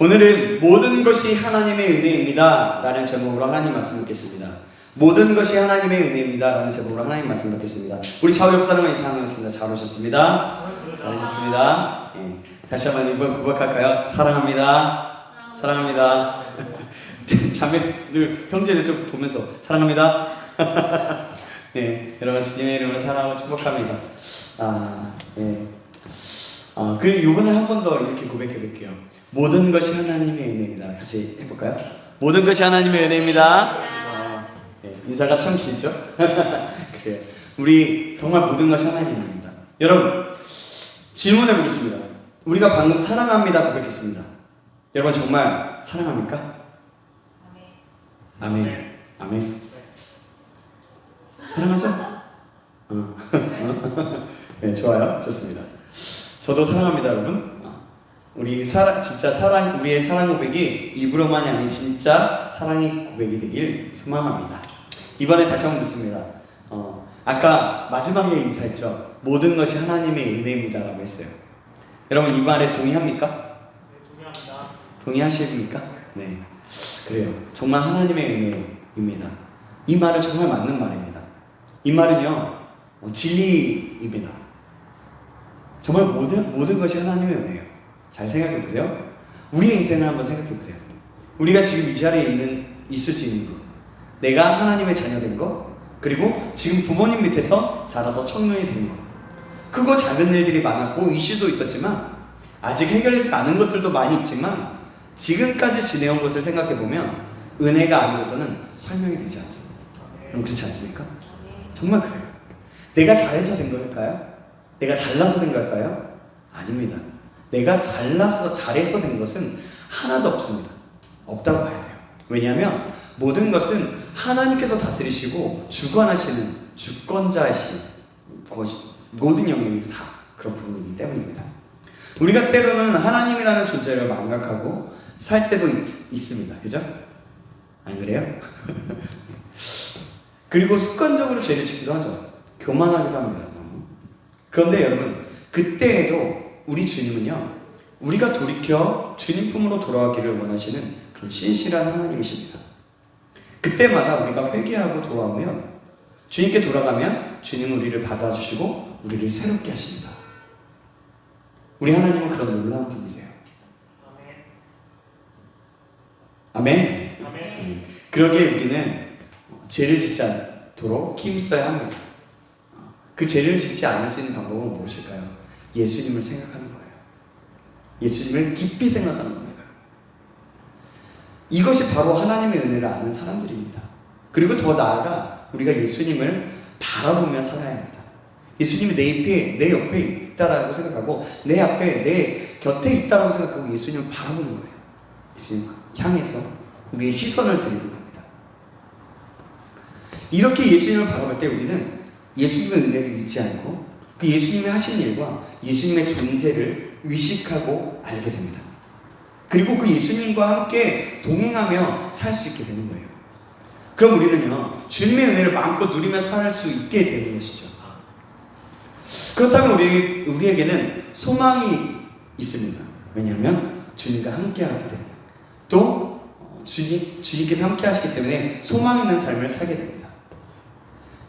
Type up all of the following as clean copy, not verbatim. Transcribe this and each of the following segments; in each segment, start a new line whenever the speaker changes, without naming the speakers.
오늘은 모든 것이 하나님의 은혜입니다 라는 제목으로 하나님 말씀 듣겠습니다. 모든 것이 하나님의 은혜입니다 라는 제목으로 하나님 말씀 듣겠습니다. 우리 좌우 옆 사람과 인사하겠습니다. 잘 오셨습니다. 잘하셨습니다. 예. 다시 한번 이번 고백할까요? 사랑합니다. 사랑합니다. 자매들, 형제들 좀 보면서 사랑합니다. 네, 여러분 주님의 이름으로 사랑하고 축복합니다. 요번에 한 번 더 이렇게 고백해 볼게요. 모든 것이 하나님의 은혜입니다. 같이 해볼까요? 모든 것이 하나님의 은혜입니다. 인사가 참 길죠? 그래요. 우리 정말 모든 것이 하나님입니다. 여러분, 질문해 보겠습니다. 우리가 방금 사랑합니다 고백했습니다. 여러분 정말 사랑합니까? 아멘. 아멘. 사랑하죠? 네, 좋아요. 좋습니다. 저도 사랑합니다, 여러분. 우리의 사랑 고백이 입으로만이 아닌 진짜 사랑의 고백이 되길 소망합니다. 이번에 다시 한번 묻습니다. 아까 마지막에 인사했죠. 모든 것이 하나님의 은혜입니다라고 했어요. 여러분 이 말에 동의합니까?
네, 동의합니다.
동의하십니까? 네, 그래요. 정말 하나님의 은혜입니다. 이 말은 정말 맞는 말입니다. 이 말은요 진리입니다. 정말 모든 것이 하나님의 은혜예요. 잘 생각해 보세요. 우리의 인생을 한번 생각해 보세요. 우리가 지금 이 자리에 있을 수 있는 것, 내가 하나님의 자녀된 것, 그리고 지금 부모님 밑에서 자라서 청년이 된 것, 크고 작은 일들이 많았고 이슈도 있었지만 아직 해결되지 않은 것들도 많이 있지만 지금까지 지내온 것을 생각해 보면 은혜가 아니고서는 설명이 되지 않습니다. 그럼 그렇지 않습니까? 정말 그래요. 내가 잘해서 된 걸까요? 내가 잘나서 된 걸까요? 아닙니다. 내가 잘해서 된 것은 하나도 없습니다. 없다고 봐야 돼요. 왜냐하면 모든 것은 하나님께서 다스리시고 주관하시는 주권자이신 모든 영역이 다 그런 부분이기 때문입니다. 우리가 때로는 하나님이라는 존재를 망각하고 살 때도 있습니다. 그죠? 안 그래요? 그리고 습관적으로 죄를 짓기도 하죠. 교만하기도 합니다. 그런데 여러분, 그때에도 우리 주님은요, 우리가 돌이켜 주님 품으로 돌아가기를 원하시는 그런 신실한 하나님이십니다. 그때마다 우리가 회개하고 돌아오면, 주님께 돌아가면 주님은 우리를 받아주시고 우리를 새롭게 하십니다. 우리 하나님은 그런 놀라운 분이세요. 아멘. 아멘. 그러기에 우리는 죄를 짓지 않도록 힘써야 합니다. 그 죄를 짓지 않을 수 있는 방법은 무엇일까요? 예수님을 생각하는 거예요. 예수님을 깊이 생각하는 겁니다. 이것이 바로 하나님의 은혜를 아는 사람들입니다. 그리고 더 나아가 우리가 예수님을 바라보며 살아야 합니다. 예수님이 내 옆에 있다라고 생각하고 내 앞에 내 곁에 있다라고 생각하고 예수님을 바라보는 거예요. 예수님 향해서 우리의 시선을 드리는 겁니다. 이렇게 예수님을 바라볼 때 우리는 예수님의 은혜를 잊지 않고 그 예수님이 하신 일과 예수님의 존재를 의식하고 알게 됩니다. 그리고 그 예수님과 함께 동행하며 살 수 있게 되는 거예요. 그럼 우리는요 주님의 은혜를 마음껏 누리며 살 수 있게 되는 것이죠. 그렇다면 우리에게는 소망이 있습니다. 왜냐하면 주님과 함께 하기 때문에, 또 주님께서 함께 하시기 때문에 소망 있는 삶을 살게 됩니다.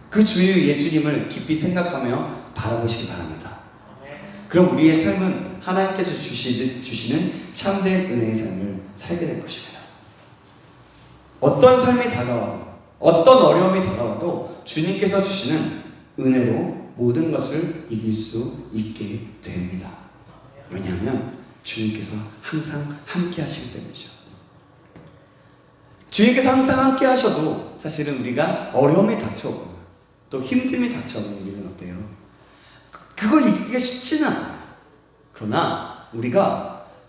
그 주 예수님을 깊이 생각하며 바라보시기 바랍니다. 그럼 우리의 삶은 하나님께서 주시는 참된 은혜의 삶을 살게 될 것입니다. 어떤 삶이 다가와도, 어떤 어려움이 다가와도 주님께서 주시는 은혜로 모든 것을 이길 수 있게 됩니다. 왜냐하면 주님께서 항상 함께 하시기 때문이죠. 주님께서 항상 함께 하셔도 사실은 우리가 어려움이 닥쳐오고 또 힘듦이 닥쳐오는 우리는 어때요? 그걸 이기기가 쉽지는 않아요. 그러나 우리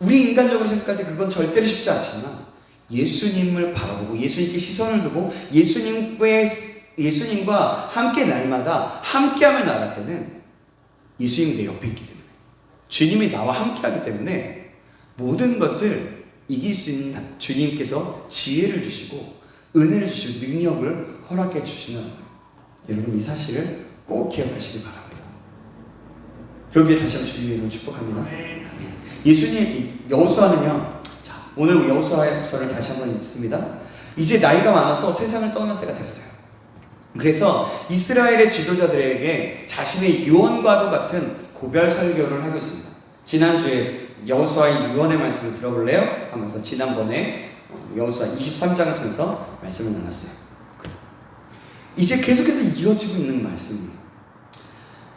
인간적으로 생각할 때 그건 절대로 쉽지 않지만 예수님을 바라보고 예수님께 시선을 두고 예수님과 함께 날마다 함께하며 나갈 때는 예수님이 내 옆에 있기 때문에, 주님이 나와 함께하기 때문에 모든 것을 이길 수 있는 주님께서 지혜를 주시고 은혜를 주시고 능력을 허락해 주시는 거예요. 여러분 이 사실을 꼭 기억하시기 바랍니다. 그러기에 다시 한번 주님의 이름을 축복합니다. 예수님, 여호수아는요, 자, 오늘 여호수아서를 다시 한번 읽습니다. 이제 나이가 많아서 세상을 떠날 때가 됐어요. 그래서 이스라엘의 지도자들에게 자신의 유언과도 같은 고별 설교를 하고 있습니다. 지난주에 여호수아의 유언의 말씀을 들어볼래요? 하면서 지난번에 여호수아 23장을 통해서 말씀을 나눴어요. 이제 계속해서 이어지고 있는 말씀이에요.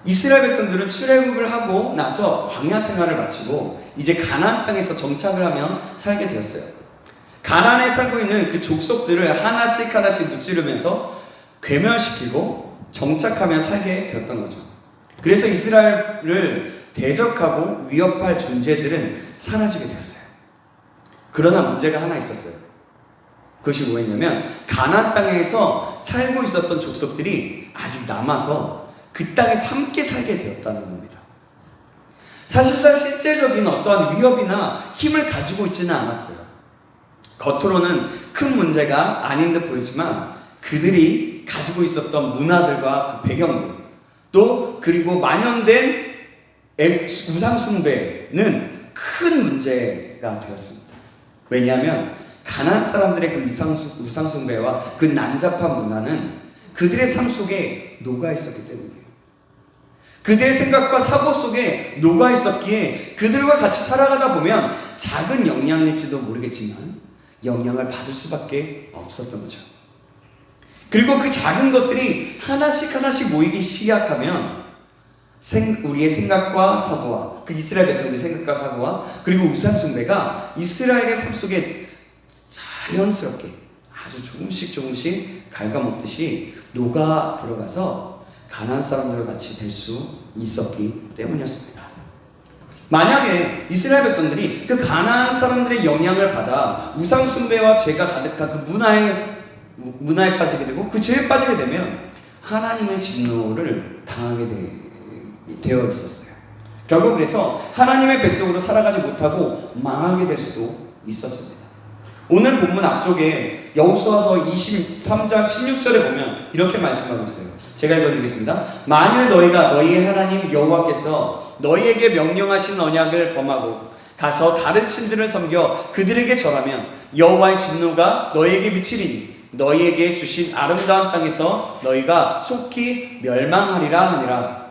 이스라엘 백성들은 출애굽을 하고 나서 광야 생활을 마치고 이제 가나안 땅에서 정착을 하며 살게 되었어요. 가나안에 살고 있는 그 족속들을 하나씩 무찌르면서 괴멸시키고 정착하며 살게 되었던 거죠. 그래서 이스라엘을 대적하고 위협할 존재들은 사라지게 되었어요. 그러나 문제가 하나 있었어요. 그것이 뭐였냐면 가나안 땅에서 살고 있었던 족속들이 아직 남아서 그 땅에서 함께 살게 되었다는 겁니다. 사실상 실제적인 어떠한 위협이나 힘을 가지고 있지는 않았어요. 겉으로는 큰 문제가 아닌 듯 보이지만 그들이 가지고 있었던 문화들과 그 배경들, 또 그리고 만연된 우상 숭배는 큰 문제가 되었습니다. 왜냐하면 가나안 사람들의 그 우상 숭배와 그 난잡한 문화는 그들의 삶 속에 녹아 있었기 때문이에요. 그들의 생각과 사고 속에 녹아 있었기에 그들과 같이 살아가다 보면 작은 영향일지도 모르겠지만 영향을 받을 수밖에 없었던 거죠. 그리고 그 작은 것들이 하나씩 모이기 시작하면 우리의 생각과 사고와 그 이스라엘 백성들의 생각과 사고와 그리고 우상 숭배가 이스라엘의 삶 속에 자연스럽게 아주 조금씩 갉아먹듯이 녹아 들어가서 가나안 사람들과 같이 될 수 있었기 때문이었습니다. 만약에 이스라엘 백성들이 그 가나안 사람들의 영향을 받아 우상 숭배와 죄가 가득한 그 문화에 빠지게 되고 그 죄에 빠지게 되면 하나님의 진노를 당하게 되어 있었어요. 결국 그래서 하나님의 백성으로 살아가지 못하고 망하게 될 수도 있었습니다. 오늘 본문 앞쪽에 여호수아서 23장 16절에 보면 이렇게 말씀하고 있어요. 제가 읽어드리겠습니다. 만일 너희가 너희의 하나님 여호와께서 너희에게 명령하신 언약을 범하고 가서 다른 신들을 섬겨 그들에게 절하면 여호와의 진노가 너희에게 미치리니 너희에게 주신 아름다운 땅에서 너희가 속히 멸망하리라 하니라.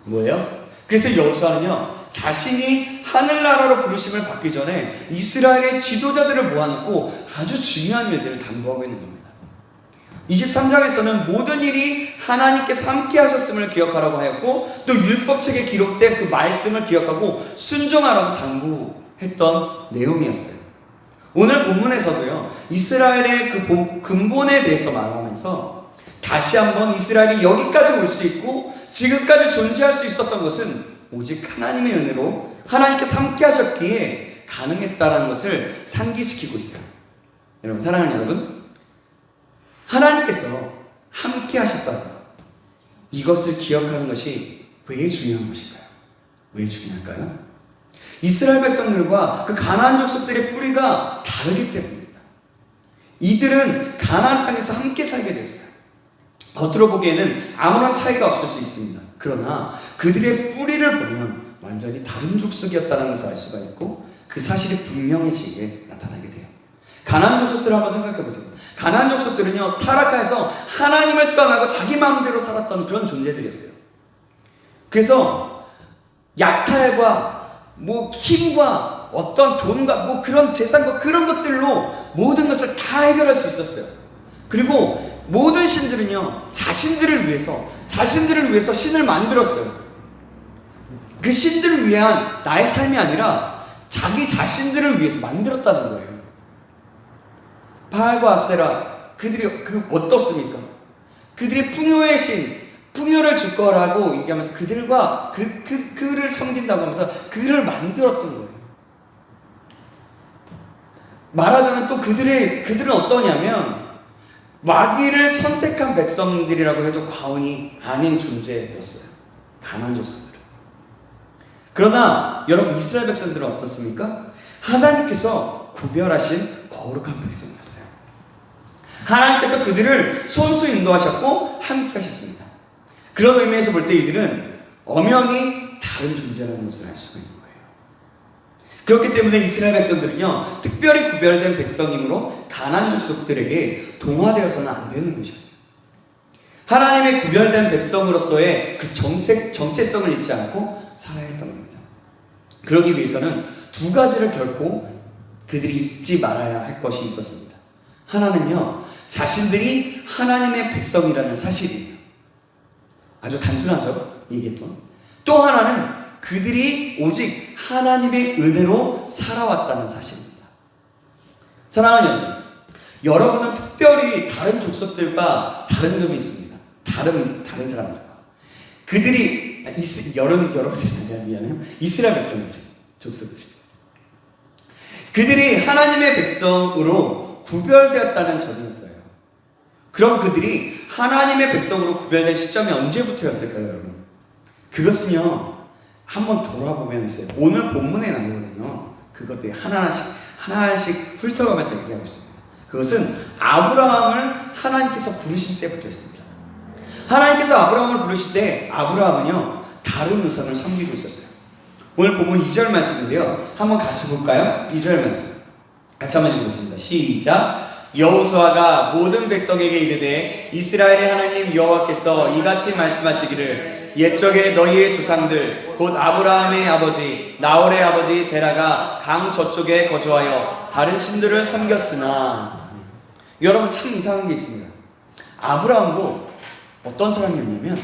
뭐예요? 그래서 여호수아는요 자신이 하늘나라로 부르심을 받기 전에 이스라엘의 지도자들을 모아놓고 아주 중요한 일들을 당부하고 있는 겁니다. 23장에서는 모든 일이 하나님께서 함께 하셨음을 기억하라고 하였고 또 율법책에 기록된 그 말씀을 기억하고 순종하라고 당부했던 내용이었어요. 오늘 본문에서도요 이스라엘의 그 근본에 대해서 말하면서 다시 한번 이스라엘이 여기까지 올 수 있고 지금까지 존재할 수 있었던 것은 오직 하나님의 은혜로 하나님께서 함께 하셨기에 가능했다는 것을 상기시키고 있어요. 여러분, 사랑하는 여러분, 하나님께서 함께 하셨다는 것, 이것을 기억하는 것이 왜 중요한 것일까요? 왜 중요할까요? 이스라엘 백성들과 그 가나안 족속들의 뿌리가 다르기 때문입니다. 이들은 가나안 땅에서 함께 살게 됐어요. 겉으로 보기에는 아무런 차이가 없을 수 있습니다. 그러나 그들의 뿌리를 보면 완전히 다른 족속이었다는 것을 알 수가 있고 그 사실이 분명해지게 나타나게 돼요. 가나안 족속들을 한번 생각해 보세요. 가나안 족속들은요 타락해서 하나님을 떠나고 자기 마음대로 살았던 그런 존재들이었어요. 그래서 약탈과 힘과 어떤 돈과 그런 재산과 그런 것들로 모든 것을 다 해결할 수 있었어요. 그리고 모든 신들은요 자신들을 위해서 신을 만들었어요. 그 신들을 위한 나의 삶이 아니라 자기 자신들을 위해서 만들었다는 거예요. 바알과 아세라, 그들이 어떻습니까? 그들이 풍요의 신, 풍요를 줄 거라고 얘기하면서 그들과 그를 섬긴다고 하면서 그를 만들었던 거예요. 말하자면 또 그들은 어떠냐면 마귀를 선택한 백성들이라고 해도 과언이 아닌 존재였어요. 가나안 족속들은. 그러나 여러분 이스라엘 백성들은 어떻습니까? 하나님께서 구별하신 거룩한 백성이었어요. 하나님께서 그들을 손수 인도하셨고 함께 하셨습니다. 그런 의미에서 볼 때 이들은 엄연히 다른 존재라는 것을 알 수가 있는 거예요. 그렇기 때문에 이스라엘 백성들은요, 특별히 구별된 백성이므로 가나안 족속들에게 동화되어서는 안 되는 것이었어요. 하나님의 구별된 백성으로서의 그 정체성을 잊지 않고 살아야 했던 겁니다. 그러기 위해서는 두 가지를 결코 그들이 잊지 말아야 할 것이 있었습니다. 하나는요, 자신들이 하나님의 백성이라는 사실이에요. 아주 단순하죠, 이게 또 하나는 그들이 오직 하나님의 은혜로 살아왔다는 사실입니다. 사랑하는 여러분, 여러분은 특별히 다른 족속들과 다른 점이 있습니다. 다른 사람들과 그들이 여러분들이 미안해요. 이스라엘 백성들, 족속들, 그들이 하나님의 백성으로 구별되었다는 점이었어요. 그럼 그들이 하나님의 백성으로 구별된 시점이 언제부터였을까요, 여러분? 그것은요, 한번 돌아보면 있어요. 오늘 본문에 나오거든요. 그것들이 하나씩 훑어가면서 얘기하고 있습니다. 그것은 아브라함을 하나님께서 부르신 때부터였습니다. 하나님께서 아브라함을 부르실 때 아브라함은요, 다른 우상을 섬기고 있었어요. 오늘 본문 2절 말씀인데요, 한번 같이 볼까요? 2절 말씀 같이 한번 읽어보겠습니다. 시작. 여호수아가 모든 백성에게 이르되 이스라엘의 하나님 여호와께서 이같이 말씀하시기를 옛적에 너희의 조상들 곧 아브라함의 아버지 나홀의 아버지 데라가 강 저쪽에 거주하여 다른 신들을 섬겼으나. 여러분, 참 이상한 게 있습니다. 아브라함도 어떤 사람이었냐면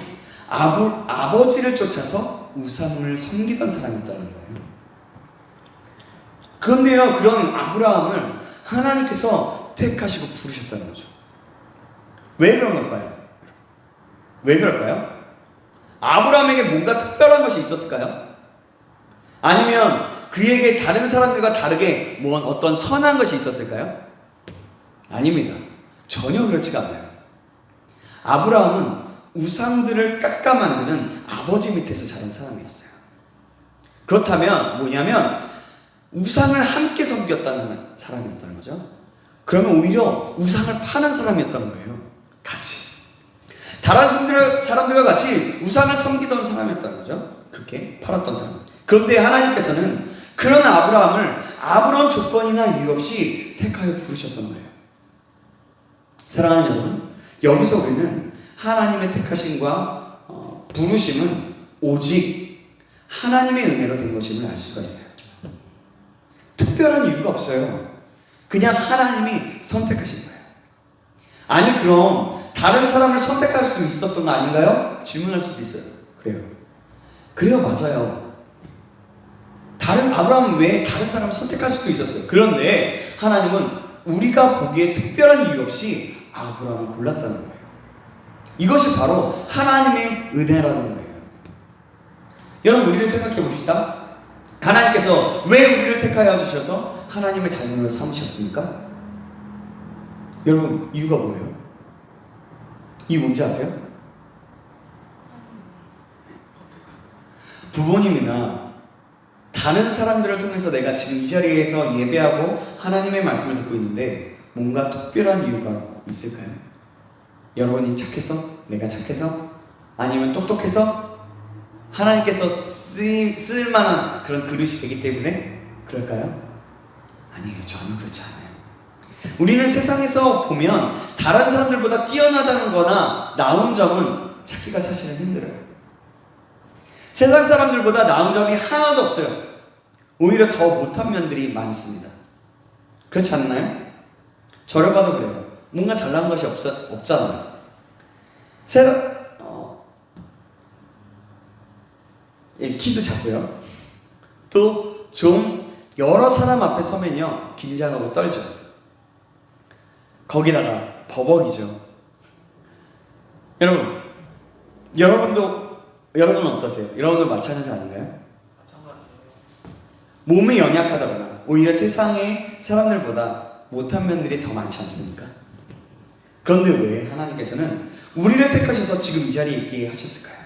아버지를 쫓아서 우상을 섬기던 사람이었다는 거예요. 그런데요, 그런 아브라함을 하나님께서 택하시고 부르셨다는 거죠. 왜 그런 걸까요? 왜 그럴까요? 아브라함에게 뭔가 특별한 것이 있었을까요? 아니면 그에게 다른 사람들과 다르게 어떤 선한 것이 있었을까요? 아닙니다. 전혀 그렇지가 않아요. 아브라함은 우상들을 깎아 만드는 아버지 밑에서 자란 사람이었어요. 그렇다면 뭐냐면 우상을 함께 섬겼다는 사람이었다는 거죠. 그러면 오히려 우상을 파는 사람이었다는 거예요. 같이. 다른 사람들과 같이 우상을 섬기던 사람이었다는 거죠. 그렇게 팔았던 사람. 그런데 하나님께서는 그런 아브라함을 아무런 조건이나 이유 없이 택하여 부르셨던 거예요. 사랑하는 여러분, 여기서 우리는 하나님의 택하심과 부르심은 오직 하나님의 은혜로 된 것임을 알 수가 있어요. 특별한 이유가 없어요. 그냥 하나님이 선택하신 거예요. 아니, 그럼 다른 사람을 선택할 수도 있었던 거 아닌가요? 질문할 수도 있어요. 그래요, 맞아요. 아브라함은 왜 다른 사람을 선택할 수도 있었어요. 그런데 하나님은 우리가 보기에 특별한 이유 없이 아브라함을 골랐다는 거예요. 이것이 바로 하나님의 은혜라는 거예요. 여러분, 우리를 생각해 봅시다. 하나님께서 왜 우리를 택하여 주셔서 하나님의 자녀를 삼으셨습니까? 여러분, 이유가 뭐예요? 이유 뭔지 아세요? 부모님이나 다른 사람들을 통해서 내가 지금 이 자리에서 예배하고 하나님의 말씀을 듣고 있는데 뭔가 특별한 이유가 있을까요? 여러분이 착해서? 내가 착해서? 아니면 똑똑해서? 하나님께서 쓸만한 그런 그릇이 되기 때문에 그럴까요? 아니에요. 전혀 그렇지 않아요. 우리는 세상에서 보면 다른 사람들보다 뛰어나다는 거나 나은 점은 찾기가 사실은 힘들어요. 세상 사람들보다 나은 점이 하나도 없어요. 오히려 더 못한 면들이 많습니다. 그렇지 않나요? 저를 봐도 그래요. 뭔가 잘난 것이 없잖아요. 키도 작고요. 또 좀 여러 사람 앞에 서면요, 긴장하고 떨죠. 거기다가 버벅이죠. 여러분은 어떠세요? 여러분도 마찬가지 아닌가요? 몸이 연약하다거나 오히려 세상의 사람들보다 못한 면들이 더 많지 않습니까? 그런데 왜 하나님께서는 우리를 택하셔서 지금 이 자리에 있게 하셨을까요?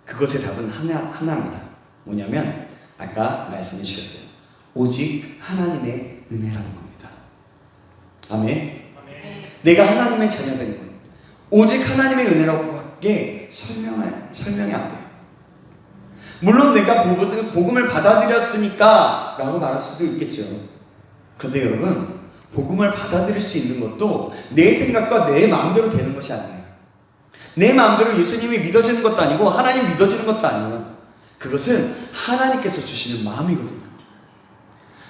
그것의 답은 하나입니다. 뭐냐면 아까 말씀해 주셨어요. 오직 하나님의 은혜라는 겁니다. 아멘. 내가 하나님의 자녀된 것, 오직 하나님의 은혜라고밖에 설명이 안 돼요. 물론 내가 복음을 받아들였으니까 라고 말할 수도 있겠죠. 그런데 여러분, 복음을 받아들일 수 있는 것도 내 생각과 내 마음대로 되는 것이 아니에요. 내 마음대로 예수님이 믿어지는 것도 아니고 하나님 믿어지는 것도 아니에요. 그것은 하나님께서 주시는 마음이거든요.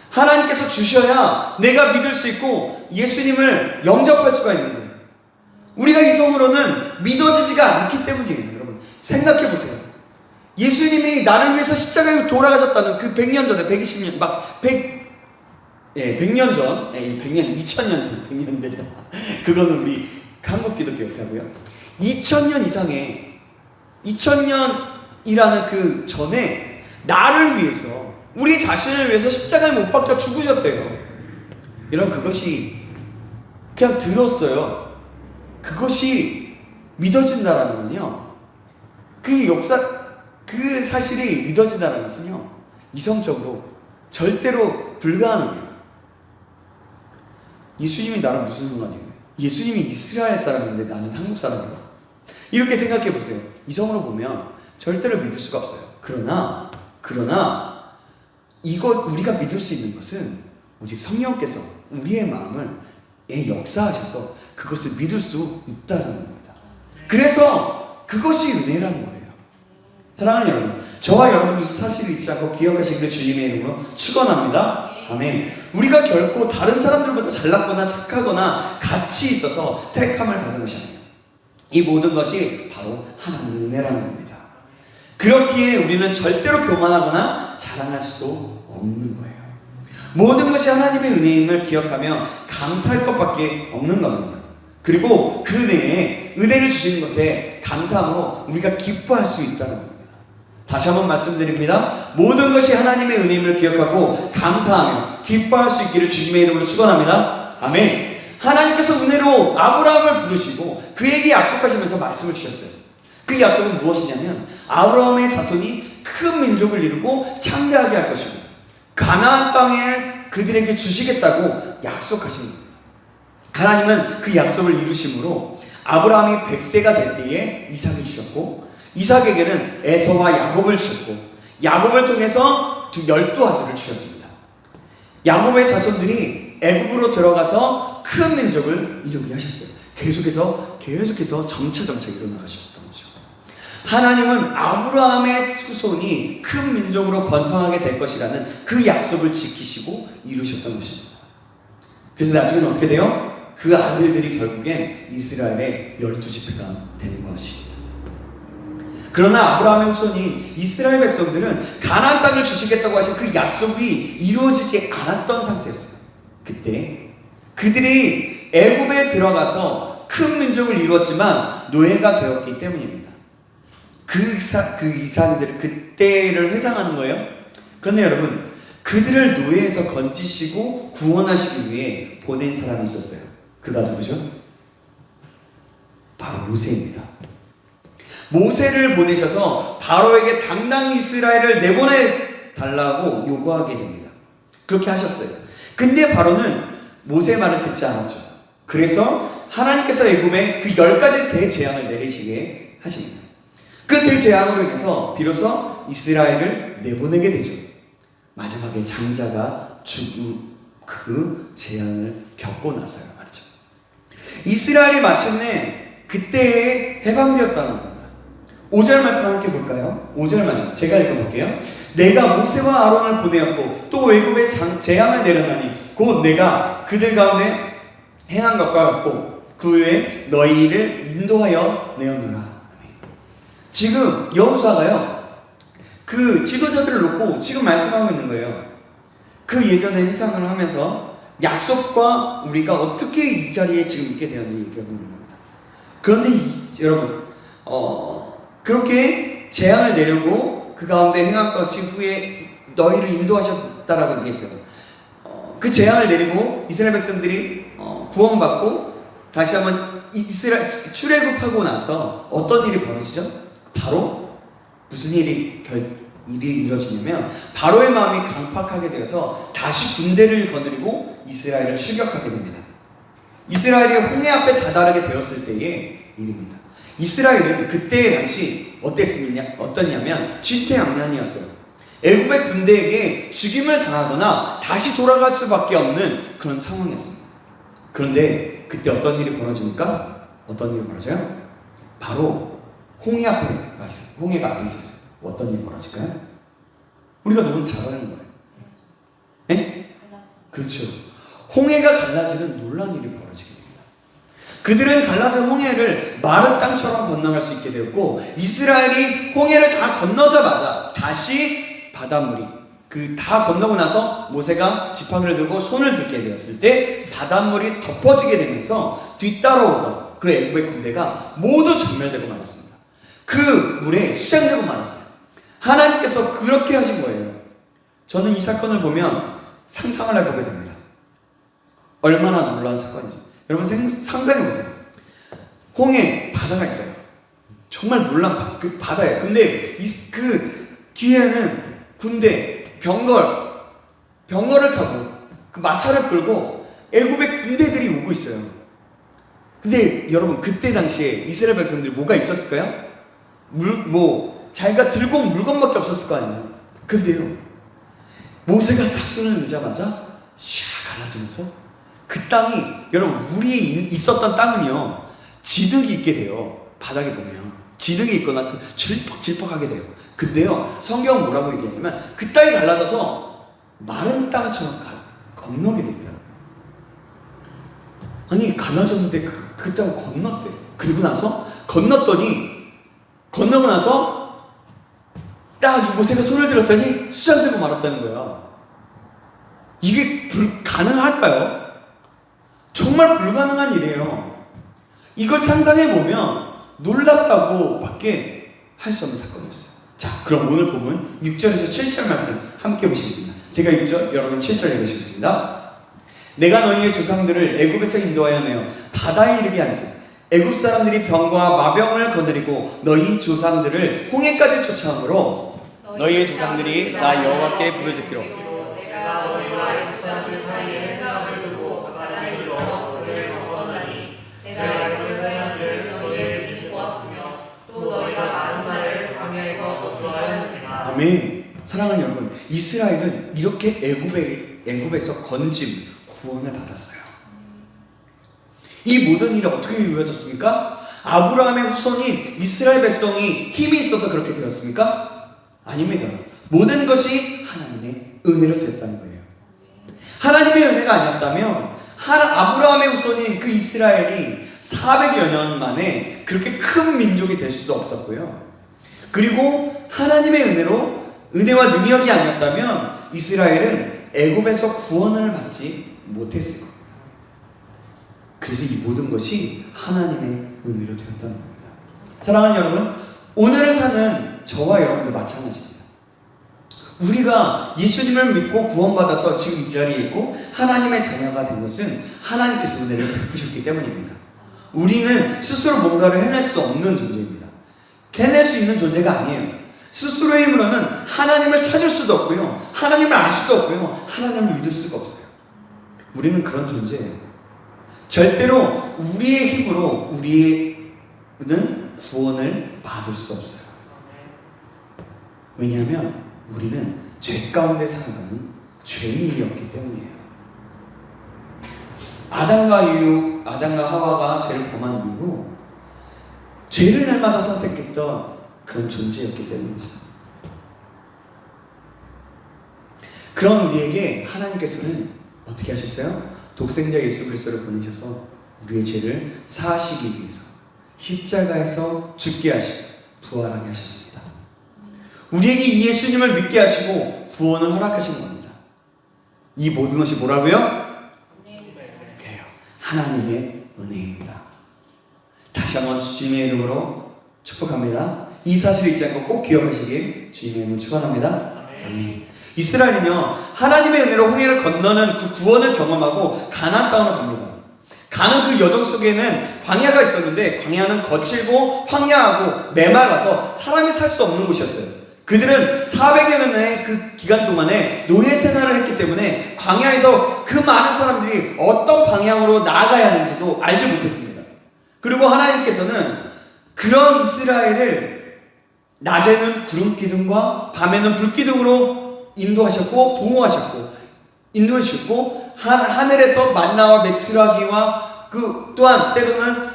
하나님께서 주셔야 내가 믿을 수 있고 예수님을 영접할 수가 있는 거예요. 우리가 이성으로는 믿어지지가 않기 때문이에요. 여러분, 생각해 보세요. 예수님이 나를 위해서 십자가에 돌아가셨다는 그 100년 전에, 120년, 100년 전, 100년, 2000년 전, 100년이 됐다. 그거는 우리 한국 기독교 역사고요. 2000년 이상의, 2000년이라는 그 전에 나를 위해서, 우리 자신을 위해서 십자가에 못 박혀 죽으셨대요. 여러분, 그것이 그냥 들었어요. 그것이 믿어진다라는 건요, 그 사실이 믿어진다는 것은요, 이성적으로 절대로 불가능해요. 예수님이 나랑 무슨 상관이에요? 예수님이 이스라엘 사람인데 나는 한국 사람인가? 이렇게 생각해 보세요. 이성으로 보면 절대로 믿을 수가 없어요. 그러나 우리가 믿을 수 있는 것은 오직 성령께서 우리의 마음을 역사하셔서 그것을 믿을 수 있다는 겁니다. 그래서 그것이 은혜라는 거예요. 사랑하는 여러분, 저와 여러분이 이 사실을 잊지 않고 기억하시기를 주님의 이름으로 축원합니다. 아멘. 우리가 결코 다른 사람들보다 잘났거나 착하거나 가치 있어서 택함을 받은 것이 아니에요. 이 모든 것이 바로 하나님의 은혜라는 겁니다. 그렇기에 우리는 절대로 교만하거나 자랑할 수도 없는 거예요. 모든 것이 하나님의 은혜임을 기억하며 감사할 것밖에 없는 겁니다. 그리고 그 은혜를 주시는 것에 감사함으로 우리가 기뻐할 수 있다는 겁니다. 다시 한번 말씀드립니다. 모든 것이 하나님의 은혜임을 기억하고 감사하며 기뻐할 수 있기를 주님의 이름으로 축원합니다. 아멘. 하나님께서 은혜로 아브라함을 부르시고 그에게 약속하시면서 말씀을 주셨어요. 그 약속은 무엇이냐면 아브라함의 자손이 큰 민족을 이루고 창대하게 할 것이고 가나안 땅을 그들에게 주시겠다고 약속하신 겁니다. 하나님은 그 약속을 이루심으로 아브라함이 100세가 될 때에 이삭을 주셨고 이삭에게는 에서와 야곱을 주셨고 야곱을 통해서 12아들을 주셨습니다. 야곱의 자손들이 애굽으로 들어가서 큰 민족을 이루게 하셨어요. 계속해서 점차 일어나가셨던 거죠. 하나님은 아브라함의 후손이 큰 민족으로 번성하게 될 것이라는 그 약속을 지키시고 이루셨던 것입니다. 그래서 나중에는 어떻게 돼요? 그 아들들이 결국엔 이스라엘의 12지파가 되는 것입니다. 그러나 아브라함의 후손인 이스라엘 백성들은 가나안 땅을 주시겠다고 하신 그 약속이 이루어지지 않았던 상태였어요. 그때 그들이 애굽에 들어가서 큰 민족을 이루었지만 노예가 되었기 때문입니다. 그 이삭들은 그때를 회상하는 거예요. 그런데 여러분, 그들을 노예에서 건지시고 구원하시기 위해 보낸 사람이 있었어요. 그가 누구죠? 바로 모세입니다. 모세를 보내셔서 바로에게 당당히 이스라엘을 내보내 달라고 요구하게 됩니다. 그렇게 하셨어요. 근데 바로는 모세의 말을 듣지 않았죠. 그래서 하나님께서 애굽에 그 10가지 대재앙을 내리시게 하십니다. 그 대재앙으로 인해서 비로소 이스라엘을 내보내게 되죠. 마지막에 장자가 죽은 그 재앙을 겪고 나서요 말이죠. 이스라엘이 마침내 그때에 해방되었다는 겁니다. 5절 말씀 함께 볼까요? 5절 말씀 제가 읽어볼게요. 내가 모세와 아론을 보내었고 또 애굽에 재앙을 내려나니 곧 내가 그들 가운데 행한 것과 같고 그 후에 너희를 인도하여 내었노라. 지금 여호수아가요 그 지도자들을 놓고 지금 말씀하고 있는 거예요. 그 예전에 회상을 하면서 약속과 우리가 어떻게 이 자리에 지금 있게 되었는지 얘기하고 있는 겁니다. 그런데 여러분 그렇게 재앙을 내려고 그 가운데 행한 것 후에 너희를 인도하셨다라고 얘기했어요. 그 재앙을 내리고 이스라엘 백성들이 구원받고 다시 한번 이스라엘 출애굽하고 나서 어떤 일이 벌어지죠? 바로 무슨 일이 이루어지냐면 바로의 마음이 강팍하게 되어서 다시 군대를 거느리고 이스라엘을 출격하게 됩니다. 이스라엘이 홍해 앞에 다다르게 되었을 때의 일입니다. 이스라엘은 그때 당시 어떻냐면 진퇴양난이었어요. 애굽의 군대에게 죽임을 당하거나 다시 돌아갈 수밖에 없는 그런 상황이었습니다. 그런데 그때 어떤 일이 벌어집니까? 어떤 일이 벌어져요? 바로 홍해가 앞에 있었어요. 어떤 일이 벌어질까요? 우리가 너무 잘 아는 거예요. 네? 그렇죠. 홍해가 갈라지는 놀라운 일이 벌어지게 됩니다. 그들은 갈라진 홍해를 마른 땅처럼 건너갈 수 있게 되었고, 이스라엘이 홍해를 다 건너자마자 다시 바닷물이 다 건너고 나서 모세가 지팡이를 들고 손을 들게 되었을 때 바닷물이 덮어지게 되면서 뒤따라오던 그 애굽의 군대가 모두 전멸되고 말았습니다. 그 물에 수장되고 말았어요. 하나님께서 그렇게 하신 거예요. 저는 이 사건을 보면 상상을 해보게 됩니다. 얼마나 놀라운 사건인지. 여러분 상상해보세요. 홍해 바다가 있어요. 정말 놀란 그 바다예요. 근데 그 뒤에는 군대, 병거를 타고 그 마차를 끌고 애굽의 군대들이 오고 있어요. 근데 여러분 그때 당시에 이스라엘 백성들이 뭐가 있었을까요? 자기가 들고 온 물건밖에 없었을 거 아니에요. 근데요, 모세가 딱 손을 들자마자 샥 갈라지면서 그 땅이, 여러분 물이 있었던 땅은요 지득이 있게 돼요. 바닥에 보면 지득이 있거나 질퍽질퍽하게 돼요. 근데요, 성경은 뭐라고 얘기하냐면 그 땅이 갈라져서 마른 땅처럼 건너게 됐더라고요. 아니 갈라졌는데 그 땅을 건넜대. 그리고 나서 건너고 나서 딱 모세가 손을 들었더니 수장되고 말았다는 거야. 이게 가능할까요? 정말 불가능한 일이에요. 이걸 상상해보면 놀랍다고 밖에 할 수 없는 사건이었어요. 자, 그럼 오늘 보면 6절에서 7절 말씀 함께 보시겠습니다. 제가 6절, 여러분 7절 읽으시겠습니다. 내가 너희의 조상들을 애굽에서 인도하여 내어 바다에 이르게 한즉 애굽 사람들이 병과 마병을 거느리고 너희 조상들을 홍해까지 쫓아오므로 너희의 조상들이 나 여호와께 부르짖기로
내가 너희와 애굽 사람들 사이에 흑암을 두고 바다를 이루어 그들을 덮었나니 내가 애굽 사람들 너희를 눈이 보았으며 또 너희가 많은 날을 광야에서 거주하였느니라.
아멘. 사랑하는 여러분, 이스라엘은 이렇게 애굽에서 건짐, 구원을 받았어요. 이 모든 일이 어떻게 이루어졌습니까? 아브라함의 후손인 이스라엘 백성이 힘이 있어서 그렇게 되었습니까? 아닙니다. 모든 것이 하나님의 은혜로 됐다는 거예요. 하나님의 은혜가 아니었다면 아브라함의 후손인 그 이스라엘이 400여 년 만에 그렇게 큰 민족이 될 수도 없었고요. 그리고 하나님의 은혜와 능력이 아니었다면 이스라엘은 애굽에서 구원을 받지 못했을 겁니다. 그래서 이 모든 것이 하나님의 은혜로 되었다는 겁니다. 사랑하는 여러분, 오늘을 사는 저와 여러분도 마찬가지입니다. 우리가 예수님을 믿고 구원받아서 지금 이 자리에 있고 하나님의 자녀가 된 것은 하나님께서 은혜를 베푸셨기 때문입니다. 우리는 스스로 뭔가를 해낼 수 없는 존재입니다. 해낼 수 있는 존재가 아니에요. 스스로의 힘으로는 하나님을 찾을 수도 없고요, 하나님을 알 수도 없고요, 하나님을 믿을 수가 없어요. 우리는 그런 존재예요. 절대로 우리의 힘으로 우리는 구원을 받을 수 없어요. 왜냐하면 우리는 죄 가운데 살아가는 죄인이었기 때문이에요. 아담과 하와가 죄를 범한 이후로 죄를 날마다 선택했던 그런 존재였기 때문이죠. 그런 우리에게 하나님께서는 어떻게 하셨어요? 독생자 예수 그리스도를 보내셔서 우리의 죄를 사하시기 위해서 십자가에서 죽게 하시고 부활하게 하셨습니다. 우리에게 이 예수님을 믿게 하시고 구원을 허락하신 겁니다. 이 모든 것이 뭐라고요? 은혜예요. 하나님의 은혜입니다. 다시 한번 주님의 이름으로 축복합니다. 이 사실을 잊지 않고 꼭 기억하시길 주님의 이름으로 축원합니다. 아멘. 이스라엘은요, 하나님의 은혜로 홍해를 건너는 그 구원을 경험하고 가나안 땅으로 갑니다. 가는 그 여정 속에는 광야가 있었는데 광야는 거칠고 황야하고 메말라서 사람이 살 수 없는 곳이었어요. 그들은 400여 년의 그 기간 동안에 노예 생활을 했기 때문에 광야에서 그 많은 사람들이 어떤 방향으로 나아가야 하는지도 알지 못했습니다. 그리고 하나님께서는 그런 이스라엘을 낮에는 구름 기둥과 밤에는 불 기둥으로 인도하셨고 보호하셨고 인도해 주셨고 하늘에서 만나와 맥시라기와 그 또한 때로는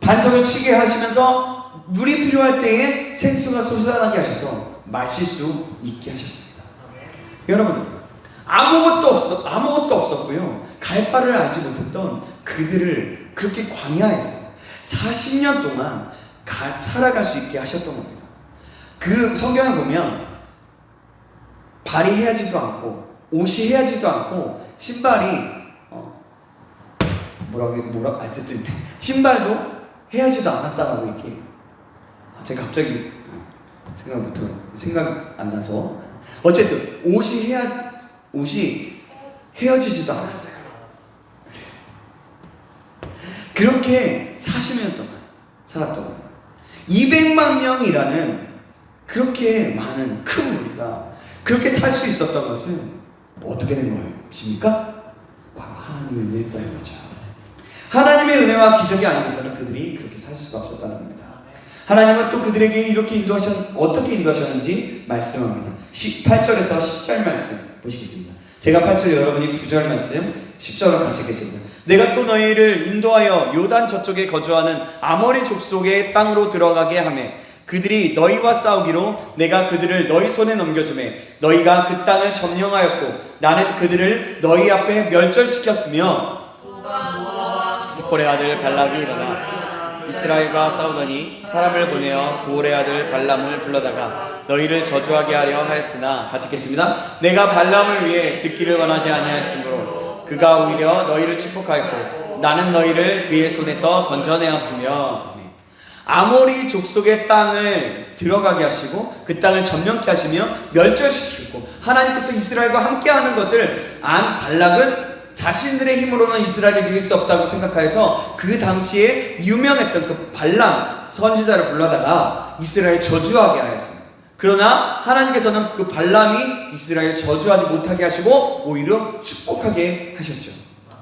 반석을 치게 하시면서 물이 필요할 때에 생수가 솟아나게 하셔서 마실 수 있게 하셨습니다. 여러분 아무것도 없었고요. 갈 바를 알지 못했던 그들을 그렇게 광야에서 40년 동안 살아갈 수 있게 하셨던 겁니다. 그 성경에 보면 발이 헤어지도 않고 옷이 헤어지도 않고 신발이 어쨌든 신발도 헤어지도 않았다라고 이렇게 제가 갑자기 생각 안 나서 어쨌든 옷이 헤어지지도 않았어요. 그렇게 40년 동안 살았던 거예요. 200만 명이라는 그렇게 많은 큰 무리가 그렇게 살 수 있었던 것은 어떻게 된 것입니까? 바로 하나님의 은혜였다는 거죠. 하나님의 은혜와 기적이 아니고서는 그들이 그렇게 살 수가 없었다는 겁니다. 하나님은 또 그들에게 이렇게 어떻게 인도하셨는지 말씀합니다. 8절에서 10절 말씀 보시겠습니다. 제가 8절 여러분이 9절 말씀 10절을 같이 읽겠습니다. 내가 또 너희를 인도하여 요단 저쪽에 거주하는 아모리 족속의 땅으로 들어가게 하매 그들이 너희와 싸우기로 내가 그들을 너희 손에 넘겨주매 너희가 그 땅을 점령하였고 나는 그들을 너희 앞에 멸절시켰으며 룹볼의 아들 발락이 일어나 이스라엘과 싸우더니 사람을 보내어 부올의 아들 발람을 불러다가 너희를 저주하게 하려 하였으나 같이 읽겠습니다. 내가 발람을 위해 듣기를 원하지 아니하였으므로 그가 오히려 너희를 축복하였고 나는 너희를 그의 손에서 건져내었으며 아모리 족속의 땅을 들어가게 하시고 그 땅을 점령케 하시며 멸절시키고 하나님께서 이스라엘과 함께하는 것을 안 발락은 자신들의 힘으로는 이스라엘을 이길 수 없다고 생각하여서 그 당시에 유명했던 그 발람 선지자를 불러다가 이스라엘 저주하게 하였습니다. 그러나 하나님께서는 그 발람이 이스라엘 저주하지 못하게 하시고 오히려 축복하게 하셨죠.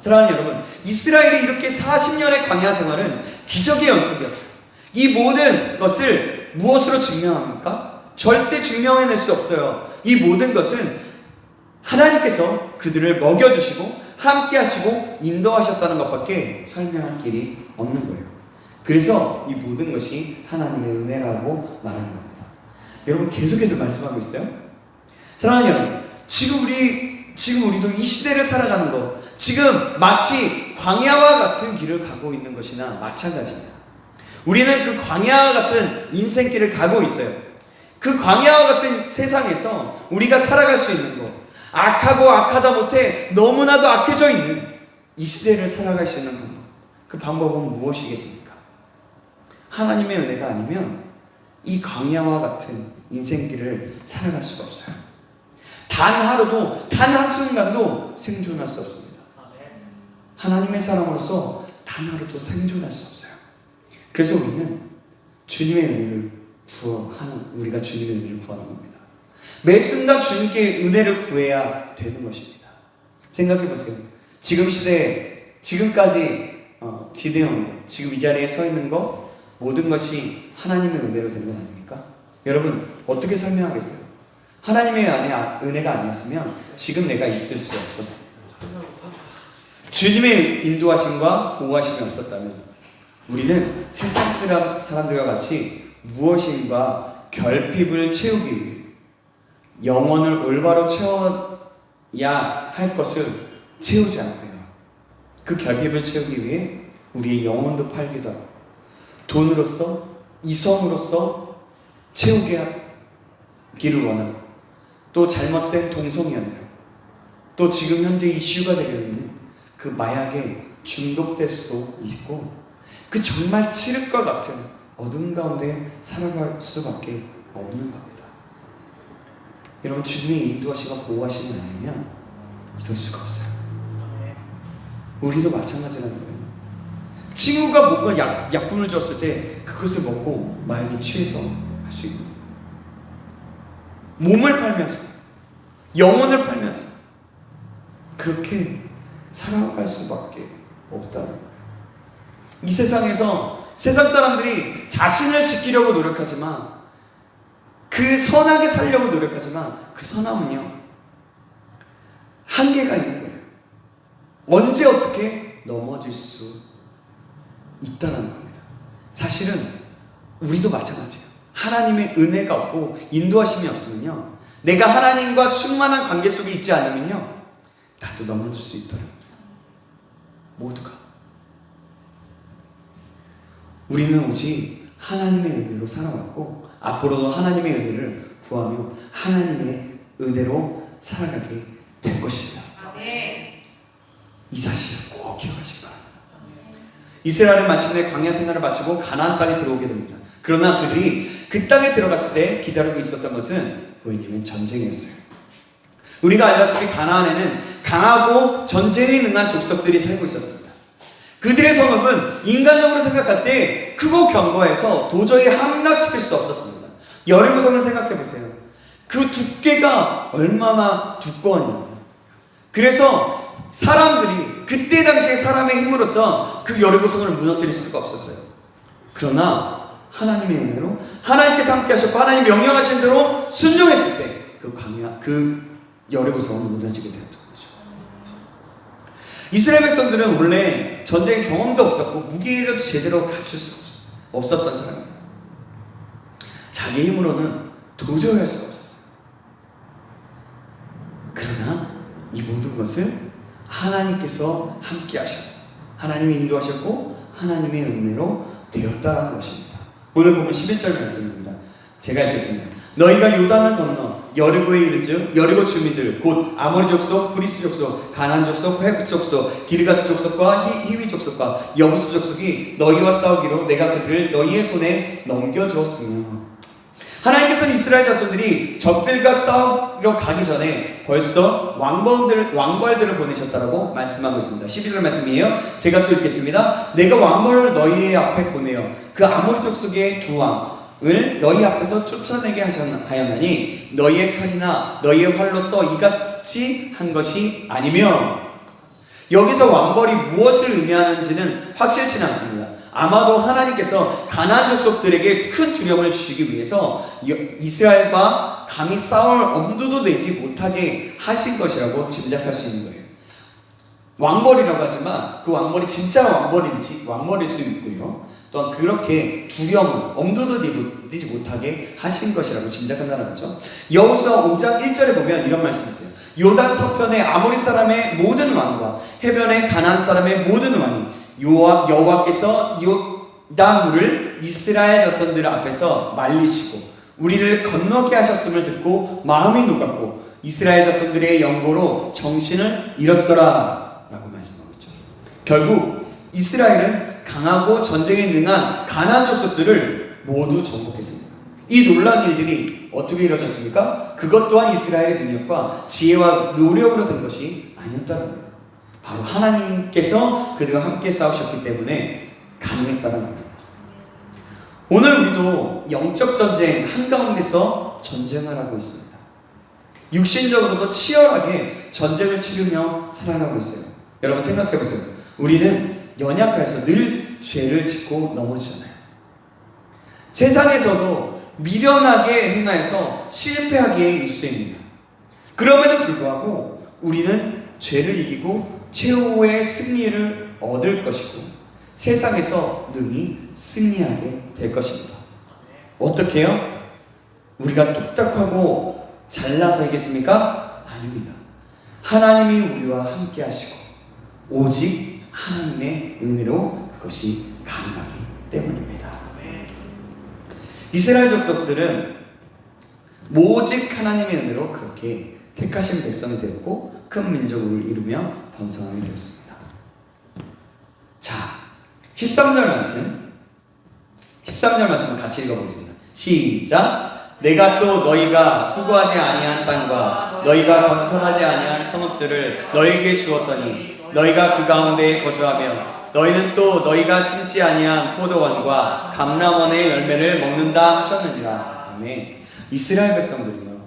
사랑하는 여러분, 이스라엘이 이렇게 40년의 광야 생활은 기적의 연속이었어요. 이 모든 것을 무엇으로 증명합니까? 절대 증명해낼 수 없어요. 이 모든 것은 하나님께서 그들을 먹여주시고 함께 하시고 인도하셨다는 것밖에 설명할 길이 없는 거예요. 그래서 이 모든 것이 하나님의 은혜라고 말하는 겁니다. 여러분 계속해서 말씀하고 있어요. 사랑하는 여러분, 지금 우리도 이 시대를 살아가는 것, 지금 마치 광야와 같은 길을 가고 있는 것이나 마찬가지입니다. 우리는 그 광야와 같은 인생길을 가고 있어요. 그 광야와 같은 세상에서 우리가 살아갈 수 있는 것, 악하고 악하다 못해 너무나도 악해져 있는 이 시대를 살아갈 수 있는 방법, 그 방법은 무엇이겠습니까? 하나님의 은혜가 아니면 이 광야와 같은 인생길을 살아갈 수가 없어요. 단 하루도, 단 한순간도 생존할 수 없습니다. 하나님의 사람으로서 단 하루도 생존할 수 없어요. 그래서 우리는 주님의 은혜를 우리가 주님의 은혜를 구하는 겁니다. 매 순간 주님께 은혜를 구해야 되는 것입니다. 생각해 보세요. 지금 시대에 지금까지 지대형 지금 이 자리에 서 있는 거 모든 것이 하나님의 은혜로 된 건 아닙니까? 여러분 어떻게 설명하겠어요? 하나님의 은혜가 아니었으면 지금 내가 있을 수 없었어요. 주님의 인도하심과 보호하심이 없었다면 우리는 세상 사람들과 같이 무엇인가 결핍을 채우기 위해 영혼을 올바로 채워야 할 것을 채우지 않고요. 그 결핍을 채우기 위해 우리의 영혼도 팔기도 하고 돈으로서 이성으로서 채우게 하기를 원하고 또 잘못된 동성연애로 또 지금 현재 이슈가 되고 있는 그 마약에 중독될 수도 있고 그 정말 칠흑과 같은 어둠 가운데 살아갈 수밖에 없는 겁니다. 여러분 주님의 인도하시고 보호하시면 아니면 이럴 수가 없어요. 우리도 마찬가지라는 거예요. 친구가 뭔가 약품을 줬을 때 그것을 먹고 마약에 취해서 할 수 있고 몸을 팔면서 영혼을 팔면서 그렇게 살아갈 수밖에 없다는 거예요. 이 세상에서 세상 사람들이 자신을 지키려고 노력하지만 그 선하게 살려고 노력하지만 그 선함은요, 한계가 있는 거예요. 언제 어떻게 넘어질 수 있다는 겁니다. 사실은 우리도 마찬가지예요. 하나님의 은혜가 없고 인도하심이 없으면요, 내가 하나님과 충만한 관계 속에 있지 않으면요, 나도 넘어질 수 있더라고요. 모두가. 우리는 오직 하나님의 은혜로 살아왔고 앞으로도 하나님의 은혜를 구하며 하나님의 은혜로 살아가게 될 것입니다.
아멘.
이 사실을 꼭 기억하시기 바랍니다. 이스라엘은 마침내 광야 생활을 마치고 가나안 땅에 들어오게 됩니다. 그러나 그들이 그 땅에 들어갔을 때 기다리고 있었던 것은 뭐였냐면 전쟁이었어요. 우리가 알다시피 가나안에는 강하고 전쟁에 능한 족속들이 살고 있었습니다. 그들의 성읍은 인간적으로 생각할 때 크고 견고해서 도저히 함락시킬 수 없었습니다. 여리고성을 생각해 보세요. 그 두께가 얼마나 두꺼웠냐고요. 그래서 사람들이 그때 당시에 사람의 힘으로서 그 여리고성을 무너뜨릴 수가 없었어요. 그러나 하나님의 은혜로 하나님께서 함께 하셨고 하나님 명령하신 대로 순종했을 때 그 여리고성은 무너지게 되었던 거죠. 이스라엘 백성들은 원래 전쟁 경험도 없었고 무기를 제대로 갖출 수 없었던 사람이에요. 자기 힘으로는 도저히 할 수가 없었어요. 그러나 이 모든 것을 하나님께서 함께 하셨고 하나님이 인도하셨고 하나님의 은혜로 되었다는 것입니다. 오늘 보면 11절 말씀입니다. 제가 읽겠습니다. 너희가 요단을 건너 여리고에 이르즉 여리고 주민들 곧 아모리 족속, 브리스 족속, 가나안 족속, 헤브 족속, 기르가스 족속과 히위 족속과 여부스 족속이 너희와 싸우기로 내가 그들을 너희의 손에 넘겨주었으며, 하나님께서는 이스라엘 자손들이 적들과 싸우러 가기 전에 벌써 왕벌들을 보내셨다라고 말씀하고 있습니다. 12절 말씀이에요. 제가 또 읽겠습니다. 내가 왕벌을 너희 앞에 보내어 그 아모리 족속의 두 왕을 너희 앞에서 쫓아내게 하였나니 너희의 칼이나 너희의 활로써 이같이 한 것이 아니며. 여기서 왕벌이 무엇을 의미하는지는 확실치는 않습니다. 아마도 하나님께서 가나안 족속들에게 큰 두려움을 주시기 위해서 이스라엘과 감히 싸울 엄두도 내지 못하게 하신 것이라고 짐작할 수 있는 거예요. 왕벌이라고 하지만 그 왕벌이 진짜 왕벌일 수 있고요. 또한 그렇게 두려움을 엄두도 내지 못하게 하신 것이라고 짐작한다는 거죠. 여호수아 5장 1절에 보면 이런 말씀이 있어요. 요단 서편의 아모리 사람의 모든 왕과 해변의 가나안 사람의 모든 왕이 여호와께서 요단물을 이스라엘 자손들 앞에서 말리시고 우리를 건너게 하셨음을 듣고 마음이 녹았고 이스라엘 자손들의 연고로 정신을 잃었더라 라고 말씀하고 있죠. 결국 이스라엘은 강하고 전쟁에 능한 가나안 족속들을 모두 정복했습니다. 이 놀라운 일들이 어떻게 이루어졌습니까? 그것 또한 이스라엘의 능력과 지혜와 노력으로 된 것이 아니었다는 거예요. 바로 하나님께서 그들과 함께 싸우셨기 때문에 가능했다는 겁니다. 오늘 우리도 영적 전쟁 한가운데서 전쟁을 하고 있습니다. 육신적으로도 치열하게 전쟁을 치르며 살아가고 있어요. 여러분 생각해 보세요. 우리는 연약해서 늘 죄를 짓고 넘어지잖아요. 세상에서도 미련하게 행하여서 실패하기에 일쑤입니다. 그럼에도 불구하고 우리는 죄를 이기고 최후의 승리를 얻을 것이고 세상에서 능히 승리하게 될 것입니다. 어떻게 해요? 우리가 똑딱하고 잘나서이겠습니까? 아닙니다. 하나님이 우리와 함께 하시고 오직 하나님의 은혜로 그것이 가능하기 때문입니다. 이스라엘 족속들은 오직 하나님의 은혜로 그렇게 택하신 백성이 되었고 큰 민족을 이루며 번성하게 되었습니다. 자, 13절 말씀을 같이 읽어보겠습니다. 시작! 내가 또 너희가 수고하지 아니한 땅과 너희가 건설하지 아니한 성읍들을 너희에게 주었더니 너희가 그 가운데에 거주하며 너희는 또 너희가 심지 아니한 포도원과 감람원의 열매를 먹는다 하셨느니라. 아멘. 이스라엘 백성들은요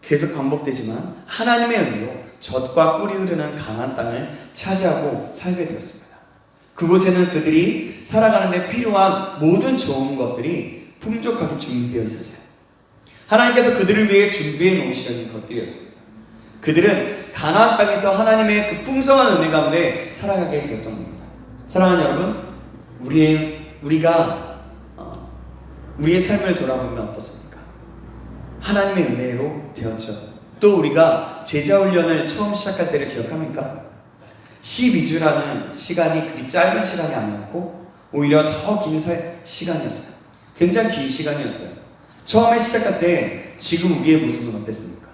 계속 반복되지만 하나님의 은혜로 젖과 꿀이 흐르는 가나안 땅을 차지하고 살게 되었습니다. 그곳에는 그들이 살아가는 데 필요한 모든 좋은 것들이 풍족하게 준비되어 있었어요. 하나님께서 그들을 위해 준비해 놓으시려는 것들이었습니다. 그들은 가나안 땅에서 하나님의 그 풍성한 은혜 가운데 살아가게 되었던 겁니다. 사랑하는 여러분, 우리가 우리의 삶을 돌아보면 어떻습니까? 하나님의 은혜로 되었죠. 또 우리가 제자훈련을 처음 시작할 때를 기억합니까? 12주라는 시간이 그리 짧은 시간이 아니었고 오히려 더 긴 시간이었어요. 굉장히 긴 시간이었어요. 처음에 시작할 때 지금 우리의 모습은 어땠습니까?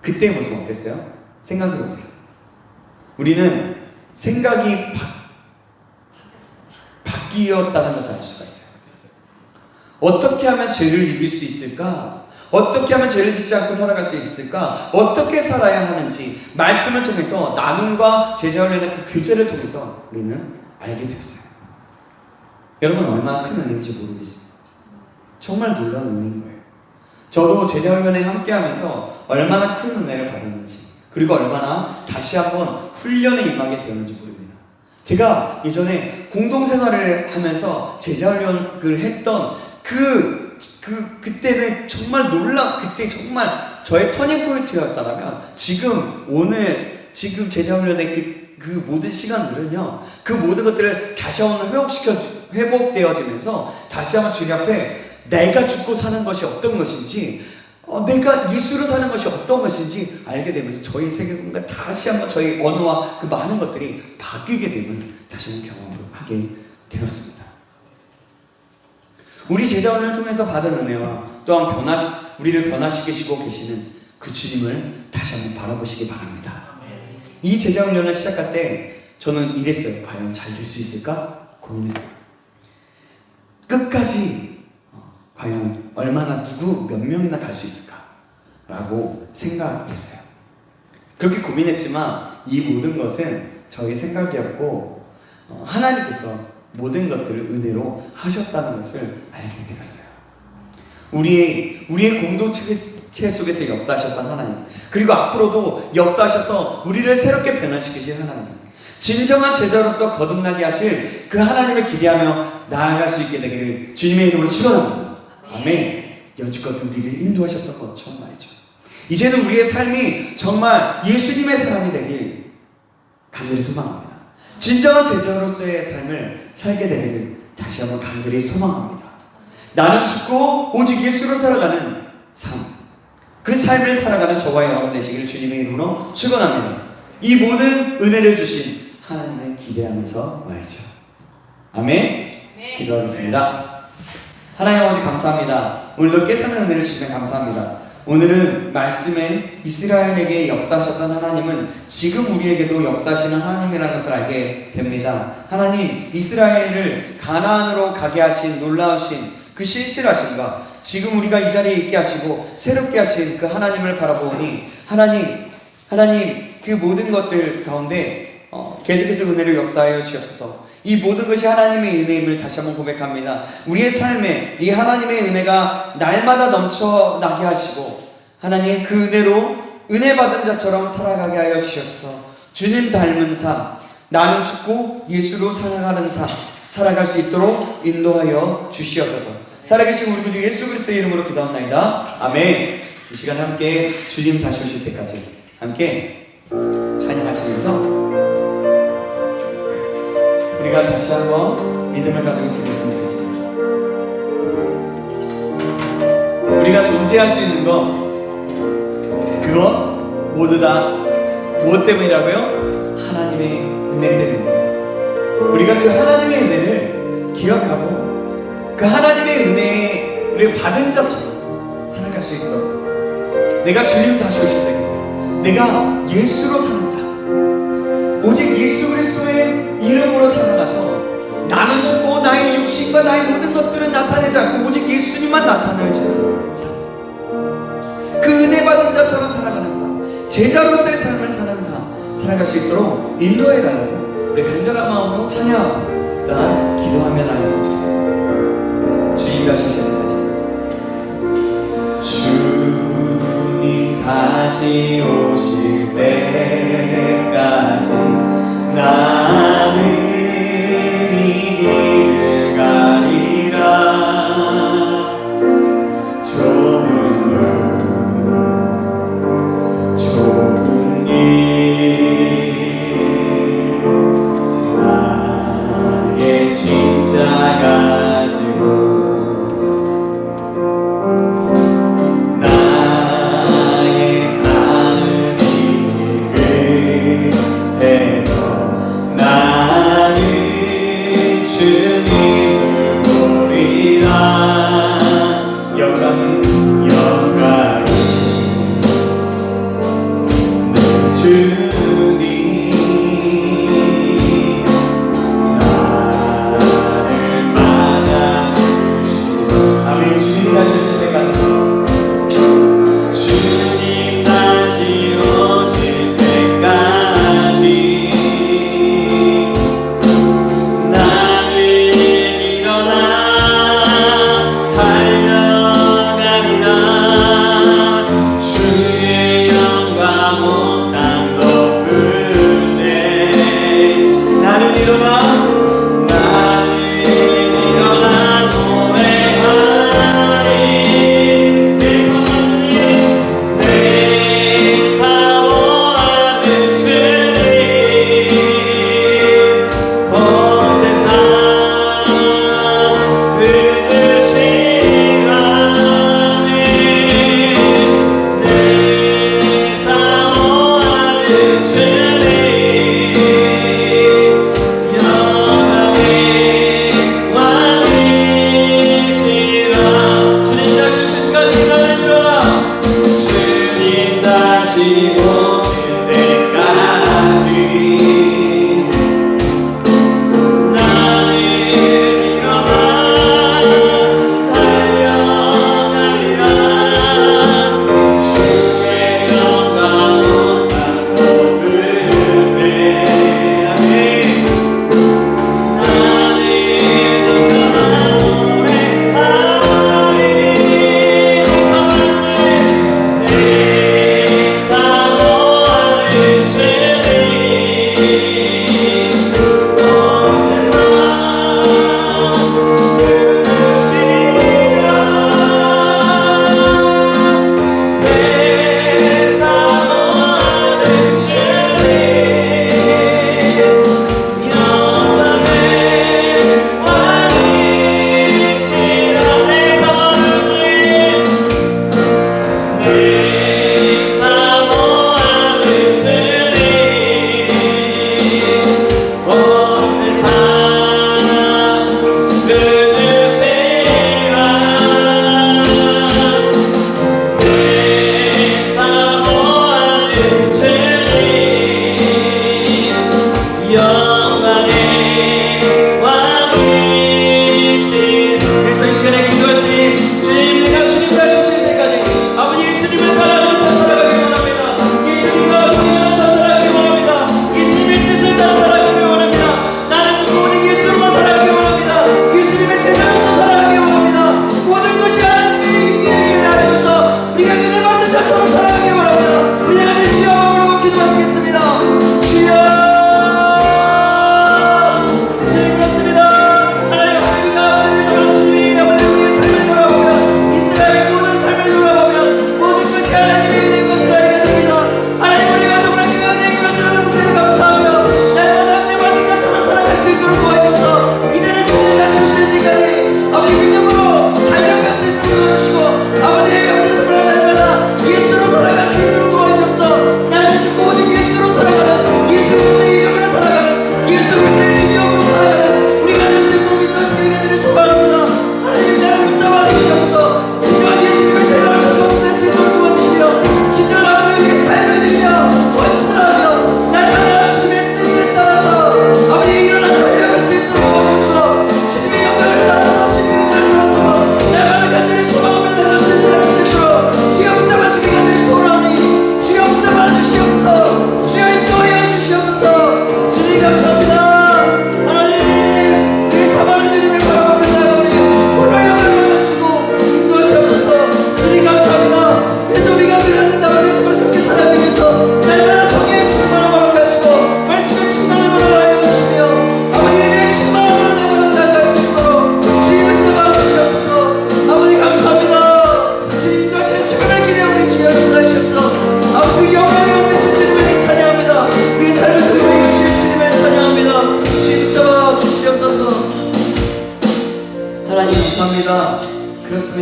그때의 모습은 어땠어요? 생각해보세요. 우리는 생각이 바뀌었다는 것을 알 수가 있어요. 어떻게 하면 죄를 이길 수 있을까? 어떻게 하면 죄를 짓지 않고 살아갈 수 있을까? 어떻게 살아야 하는지 말씀을 통해서 나눔과 제자훈련의 그 교제를 통해서 우리는 알게 되었어요. 여러분, 얼마나 큰 은혜인지 모르겠습니다. 정말 놀라운 은혜인 거예요. 저도 제자훈련에 함께하면서 얼마나 큰 은혜를 받았는지, 그리고 얼마나 다시 한번 훈련에 임하게 되었는지 모릅니다. 제가 예전에 공동생활을 하면서 제자훈련을 했던 그때는 정말 그때 정말 저의 터닝포인트였다면 지금 제자훈련의 그 모든 시간들은요, 그 모든 것들을 다시 한번 회복되어지면서 다시 한번 주님 앞에 내가 죽고 사는 것이 어떤 것인지, 내가 예수로 사는 것이 어떤 것인지 알게 되면서 저희 세계관과 다시 한번 저희 언어와 그 많은 것들이 바뀌게 됨을 다시 한번 경험하게 되었습니다. 우리 제자훈련을 통해서 받은 은혜와 또한 우리를 변화시키시고 계시는 그 주님을 다시 한번 바라보시기 바랍니다. 이 제자훈련을 시작할 때 저는 이랬어요. 과연 잘 될 수 있을까? 고민했어요. 끝까지 과연 얼마나 몇 명이나 갈 수 있을까? 라고 생각했어요. 그렇게 고민했지만 이 모든 것은 저의 생각이었고 하나님께서 모든 것들을 은혜로 하셨다는 것을 알게 되었어요. 우리의 공동체 속에서 역사하셨던 하나님, 그리고 앞으로도 역사하셔서 우리를 새롭게 변화시키실 하나님, 진정한 제자로서 거듭나게 하실 그 하나님을 기대하며 나아갈 수 있게 되기를 주님의 이름으로 축원합니다. 아멘. 여지껏 우리를 인도하셨던 것처럼 말이죠. 이제는 우리의 삶이 정말 예수님의 사람이 되길 간절히 소망합니다. 진정한 제자로서의 삶을 살게 되기를 다시 한번 간절히 소망합니다. 나는 죽고 오직 예수로 살아가는 삶, 그 삶을 살아가는 저와 여러분 되시기를 주님의 이름으로 축원합니다. 이 모든 은혜를 주신 하나님을 기대하면서 말이죠. 아멘. 기도하겠습니다. 하나님 아버지 감사합니다. 오늘도 깨닫는 은혜를 주시면 감사합니다. 오늘은 말씀에 이스라엘에게 역사하셨던 하나님은 지금 우리에게도 역사하시는 하나님이라는 것을 알게 됩니다. 하나님, 이스라엘을 가나안으로 가게 하신 놀라우신 그 신실하심과 지금 우리가 이 자리에 있게 하시고 새롭게 하신 그 하나님을 바라보니 하나님 그 모든 것들 가운데 계속해서 은혜를 역사하여 주옵소서. 이 모든 것이 하나님의 은혜임을 다시 한번 고백합니다. 우리의 삶에 이 하나님의 은혜가 날마다 넘쳐나게 하시고 하나님 그 은혜로 은혜 받은 자처럼 살아가게 하여 주옵소서. 주님 닮은 삶, 나는 죽고 예수로 살아가는 삶, 살아갈 수 있도록 인도하여 주시옵소서. 살아계신 우리 구주 예수 그리스도의 이름으로 기도합나이다. 아멘. 이 시간 함께 주님 다시 오실 때까지 함께 찬양하시면서 우리가 다시 한번 믿음을 가지고 기도했으면 좋겠습니다. 우리가 존재할 수 있는 그것 모두 다 무엇 때문이라고요? 하나님의 은혜 때문입니다. 우리가 그 하나님의 은혜를 기억하고 그 하나님의 은혜를 받은 자처럼 살아갈 수 있도록 내가 주님 다시 오실 때 내가 예수로 사는 삶, 오직 예수 그리스도의 이름으로 살아가서 나는 죽고 나의 육신과 나의 모든 것들은 나타내지 않고 오직 예수님만 나타내는 삶, 그 은혜 받은 자처럼 살아가는 삶, 제자로서의 삶을 사는 삶, 살아갈 수 있도록 인도해 달라고 우리 간절한 마음으로 찬양 또한 기도하며 나갔으면 좋겠습니다. 주님 다시 오실 때까지, 주님 다시 오실 때까지 나는 이 길을 가리라. 좁은 물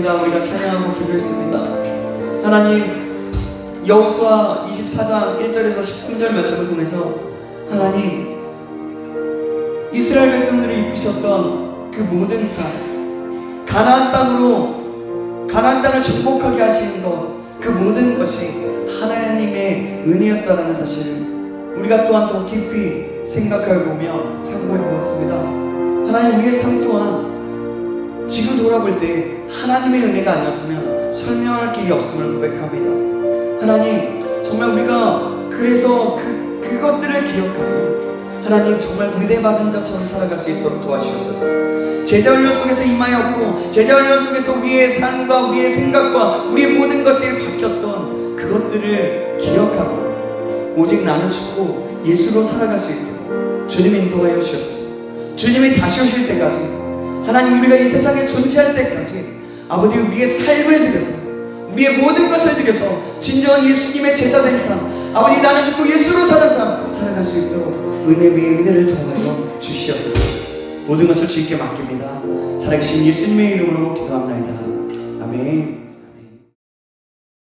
기도했습니다. 우리가 찬양하고 기도했습니다. 하나님, 여호수아 24장 1절에서 13절 말씀을 통해서 하나님, 이스라엘 백성들을 이끄셨던 그 모든 삶, 가나안 땅을 정복하게 하시는 것, 그 모든 것이 하나님의 은혜였다라는 사실을 우리가 또한 더 깊이 생각해 보며 상고해 보았습니다. 하나님, 우리의 삶 또한 지금 돌아볼 때 하나님의 은혜가 아니었으면 설명할 길이 없음을 고백합니다. 하나님, 정말 우리가 그래서 그것들을 기억하고 하나님, 정말 은혜받은 자처럼 살아갈 수 있도록 도와주옵소서. 제자훈련 속에서 임하였고 제자훈련 속에서 우리의 삶과 우리의 생각과 우리의 모든 것들이 바뀌었던 그것들을 기억하고 오직 나는 죽고 예수로 살아갈 수 있도록 주님 인도하여 주옵소서. 주님이 다시 오실 때까지, 하나님, 우리가 이 세상에 존재할 때까지 아버지, 우리의 삶을 들여서, 우리의 모든 것을 들여서 진정한 예수님의 제자된 삶, 아버지, 나는 죽고 예수로 사는 삶 살아갈 수 있도록 은혜 위에 은혜를 더하여 주시옵소서. 모든 것을 주님께 맡깁니다. 살아계신 예수님의 이름으로 기도합니다. 아멘.